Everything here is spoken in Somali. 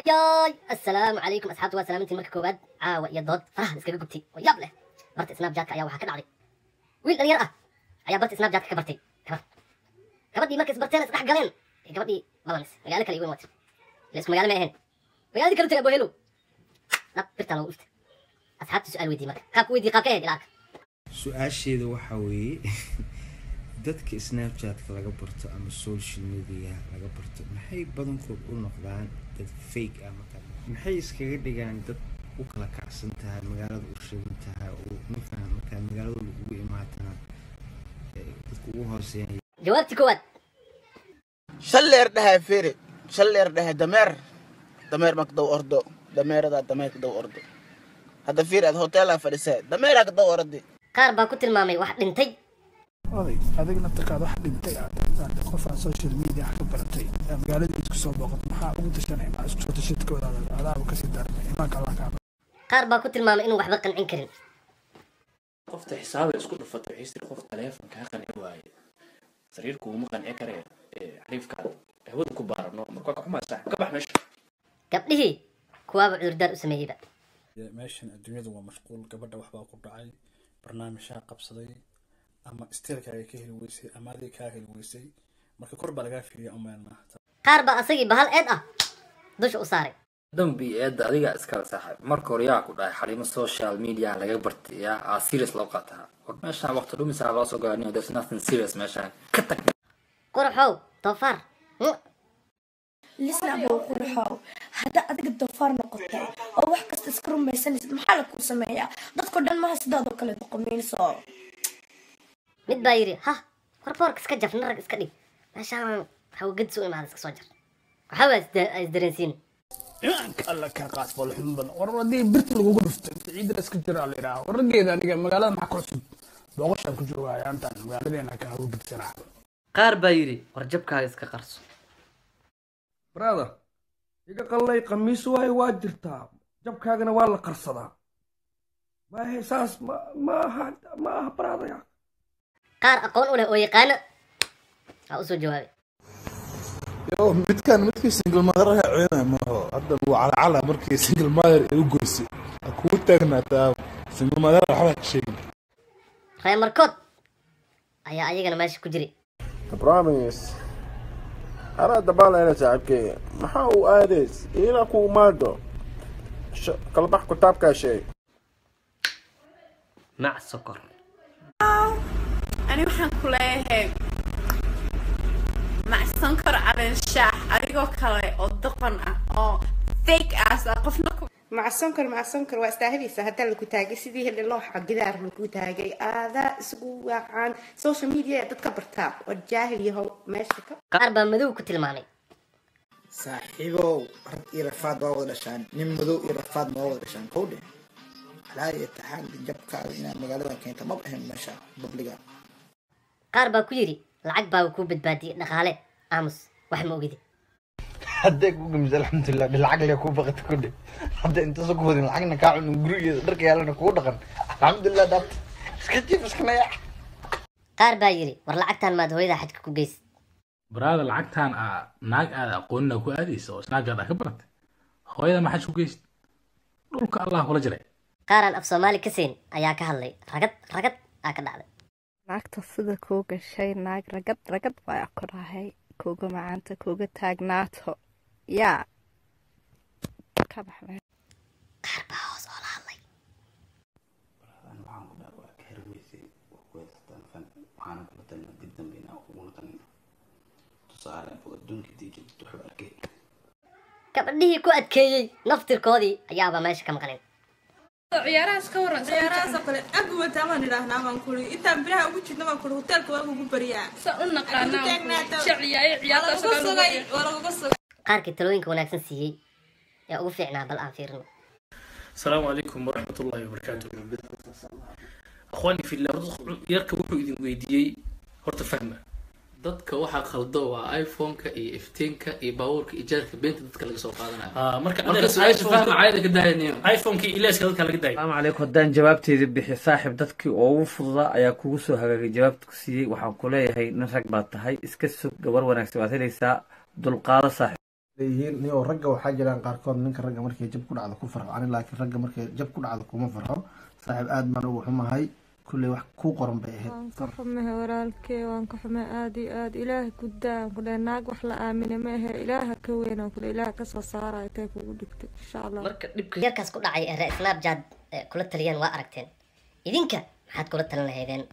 ياي السلام عليكم أصحابتي وسلامتي مركب كوباد يا ضاد iskaga gubtay oo yaab leh barta snapchat ayaa waxa ka dhacday wiil dhalinyaro ah ayaa barta snapchat ka bartay gabadhii markay isbarteen isdhex galeen gabadhii balans magaalo kale igu imaatay lees magaalo ma ahayn magaaladii kale tagay bohelo lab birta lagu iftay asxaabtii su'aal weydii marka qaab weydii qaab ka eed ilaaka su'aasheedu waxa weeye dadka snapchat-ka laga barto ama social media laga barto maxay badankood u noqdaan dad fake ah maxay iskaga dhigaan dad u kala kacsan tahay magaalada u sheegan tahay oo markaa magaalada ugu imaatana dadku ugu hooseeyay jawaabtii koowaad shalleer dhahay fiiri shalleer dhahay dameer magdow ordo dameerada dameerka ordo hadda fiiri ad hotel fadhisay dameerka daw ordi qaar baa ku tilmaamay wax dhintay adigna takaad wax dhintay qof aan social media ka baratay magaalada isku soo booqat maxaa ugu tashanay ma isku soo tashadkooda adaaba ka sii daran imaanka Allah ka qaar baa ku tilmaamay inuu waxba qancin karin qofta xisaab isku dhufatay xiisir qof taleefanka ka qancin waaye sariirku uma qancin kare xariifka hawada ku baarno marka ka xumaa sax ka bax meesha gabdhihii kuwaaba cudurdaar u sameeyayba meeshan adduunyadu waa mashquul gabadha waxbaa ku dhacay barnaamijka qabsaday ama isteelkaaga ka heli weysay ama adiga kaa heli weysay marka kor baa lagaa fiiriya umeelnaa qaar baa asagii bahal eed ah dusha u saaray dambi eedda adiga iskala saaxib marka hore yaa ku dhahay xarimo social media laga bartay yaa serious loo qaataa meeshaan waqti dhumisaa loo soo gaarniyo there's nothing serious meeshaan ka tag qurxow doofaar lisna buu qurxow hadda adiga doofaar noqotay oo wax kasta iska rumaysanaysid maxaa la ku sameeyaa dadku dhan ma sidaadoo kale doqomiinso mid baa yiri ha korboorka iska jaf narag iska dhig meeshaan hawgad soo imaada iska soo jar waxa waa isdareensiin imaanka alla ka qaas bal xunban waradii birta lagu dhuftay ciidda iska jira la yiraahdo warageeda aniga magaalada maxaa ku cusub booqashan ku joogaa aantan magaaladeena ka hawo gudsanaa qaar baa yiri warjabkaaga iska qarso brother iga qallay qamiis waa jirtaa jabkaagana waa la qarsadaa ma heesaas ma aha brother qaar aqoon u leh oo yaqaana ha u soo jawaabay yo midkii single mother ah ciidan ma ho hadda waa cala markii single mother ay u goysay ku taagnaataa single mother waxa ka sheegay reer markood ayaa ayagana meesha ku jiray promise ara dabala ina saabkay maxaa uu aadeys ina ku maado kala bax kitaabka shay mac sokor أنا وحن كلها مع سكر على الشاح أريكو كلاي أو دقنا أو fake ass قفناكم مع السكر واستاهلي سهلت لك تاجي سيدي اللي الله حق دار لك تاجي هذا سقوا عن سوشيال ميديا تتكبرتها والجاهل يهو ماشي قاربة مذو كتلماني صاحبه إرفاد واو دشان نمذو إرفاد واو دشان كودي لا يتحال جبك إن مقالة كانت ما بهم مشى ببلغا qaar baa ku yiri lacag baa ku badbaadiyay dhaqaale aamus wax ma ogidi hadda ku gumsal alxamdulillah lacag le ku baqat ku dhig hadda inta soo goodin lacagna ka cun gurigeeda dharka yaalana ku dhaqan alxamdulillah dad iska jiif iska naya qaar baa yiri war lacagtan maad hooyada xajka ku geys brada lacagtan naag aad aqoonna ku aadayso oo snaagada ka baratay hooyada ma xaj ku geys dhulka Allah kula jiray qaaran af Soomaali ka seen ayaa ka hadlay ragad ka dhacday naagta sida kuu gashay naag ragad waa ku rahay kuuga macaanta kuuga taagnaato yaa ka baxmay qaar baa hoos oo la hadlay gabadhihii ku adkeeyey naftirkoodii ayaaba meesha ka maqleen ciyaarahaas ka waran ciyaarahaas kale agwa taaban ilaahnaa baan kuli inta biraha ugu jidna baan kuli hotelka waa ugu bariyaa sa u naqaanaa ciyaartaas wala ugu soo qaarkii talooyinka wanaagsan siiyey yaa ugu fiicnaa bal aan fiirino السلام عليكم ورحمة الله وبركاته أخواني في الله يركب وحو إذن ويديي هورتا فهمة dadka waxa khaldo waa iPhone-ka iyo iftiinka iyo baabuurka ijaarka beenta dadka laga soo qaadanayo marka iPhone caadi ka daayanayo iPhone-ki ilaaska dadka laga daayo Assalamu alaykum hadaan jawaabteedii bixi saaxib dadkii ugu fududaa ayaa kugu soo hagaagay jawaabta ku siiyay waxaan ku leeyahay nin rag baad tahay iska sug gabar wanaagsan waad helaysaa dulqaado saaxib leeyihiin niyo ragga waxaa jiraan qaarkood ninka ragga markay jab ku dhacdo ku farxo ani laakiin ragga markay jab ku dhacdo kuma farxo saaxiib aad baan ugu xumahay kulley wax kuu qoran bay ahayd waan ka xumahay walaalkey waan ka xumahay aad iyo aad ilaaha guddaan ku dhahay naag wax la aamina ma ahe ilaaha ka weynaan ku dhahay ilaaha kasoo saaraya tay kugu dhigtay insha allah marka dhibka yarkaas ku dhacay ee snapchat kula taliyeen waa aragteen idinka maxaad kula talin lahaydeen